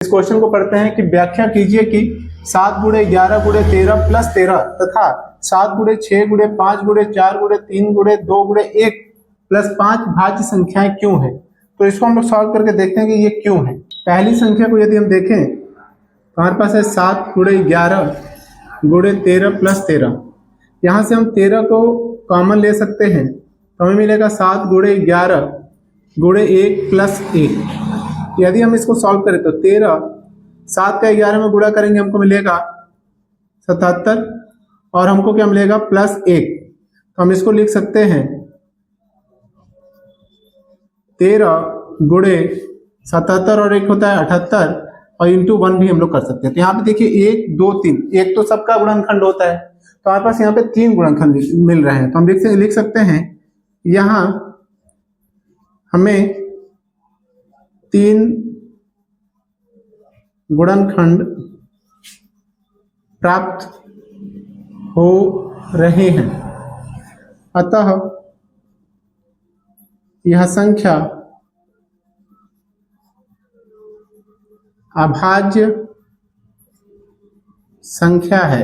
इस क्वेश्चन को पढ़ते हैं कि व्याख्या कीजिए कि 7 गुणे 11 गुणे 13 प्लस 13 तथा 7 गुणे 6 गुणे 5 गुणे 4 गुणे 3 गुणे 2 गुणे 1 प्लस 5 भाज्य संख्याएं क्यों है। तो इसको हम लोग सॉल्व करके देखते हैं कि ये क्यों है। पहली संख्या को यदि हम देखें तो हमारे पास है 7 गुणे 11 गुणे 13 प्लस 13। यहाँ से हम 13 को कॉमन ले सकते हैं तो हमें मिलेगा 7 गुणे 11 गुणे 1 प्लस 1। यदि हम इसको सॉल्व करें तो 13 7 का 11 में गुणा करेंगे हमको मिलेगा 77 और हमको क्या मिलेगा प्लस 1। तो हम इसको लिख सकते हैं 13 गुणे 77 और 1 होता है 78 और इंटू 1 भी हम लोग कर सकते हैं। तो यहाँ पे देखिए 1 2 3 एक तो सबका गुणनखंड होता है तो हमारे पास यहाँ पे 3 गुणनखंड मिल रहे हैं। तो हम लिख सकते हैं यहाँ हमें 3 गुणनखंड प्राप्त हो रहे हैं, अतः यह संख्या अभाज्य संख्या है।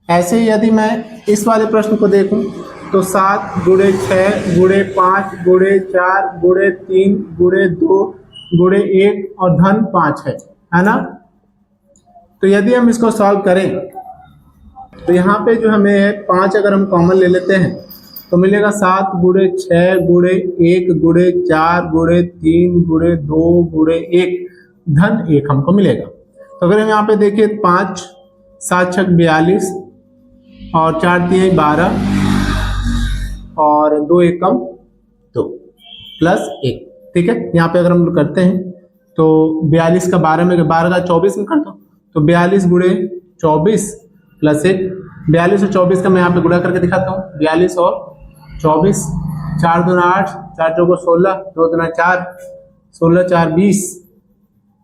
ऐसे ही यदि मैं इस वाले प्रश्न को देखूं तो 7 गुणे 6 गुणे 5 गुणे 4 गुणे 3 गुणे 2 गुणे 1 और धन 5 है ना। तो यदि हम इसको सॉल्व करें तो यहाँ पे जो हमें 5 अगर हम कॉमन ले लेते हैं तो मिलेगा 7 गुणे 6 गुणे 1 गुणे 4 गुणे 3 गुणे 2 गुणे 1 धन 1 हमको मिलेगा। तो अगर हम यहाँ पे देखिए 5 7 6 42 और 4 3 12 और 2 एकम 2 प्लस 1, ठीक है। यहाँ पे अगर हम लोग करते हैं तो 42 का 12 में 12 का 24 में कर दो तो 42 गुणे 24 प्लस 1। 42 और 24 का मैं यहाँ पे गुणा करके दिखाता हूँ। 42 और 24 4 दूना 8 4 चौको 16 2 दूना 4 16 4 20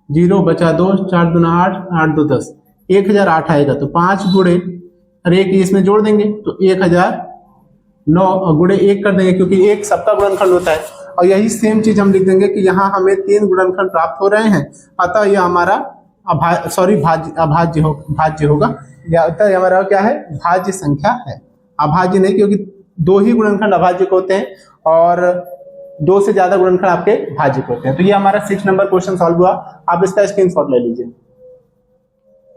0 बचा 2 4 दूना 8 8 2 10 1008 आएगा। तो 5 गुणे और 1 इसमें जोड़ देंगे तो 1009 और गुणे 1 कर देंगे क्योंकि 1 सबका गुणनखंड होता है। और यही सेम चीज हम लिख देंगे कि यहाँ हमें 3 गुणनखंड प्राप्त हो रहे हैं, अतः यह हमारा भाज्य होगा। या अतः हमारा क्या है, भाज्य संख्या है। अभाज्य नहीं, क्योंकि 2 ही गुणनखंड अभाज्य होते हैं और 2 से ज्यादा गुणनखंड आपके भाज्य होते हैं। तो ये हमारा 6 नंबर क्वेश्चन सॉल्व हुआ। आप इसका स्क्रीनशॉट ले लीजिए।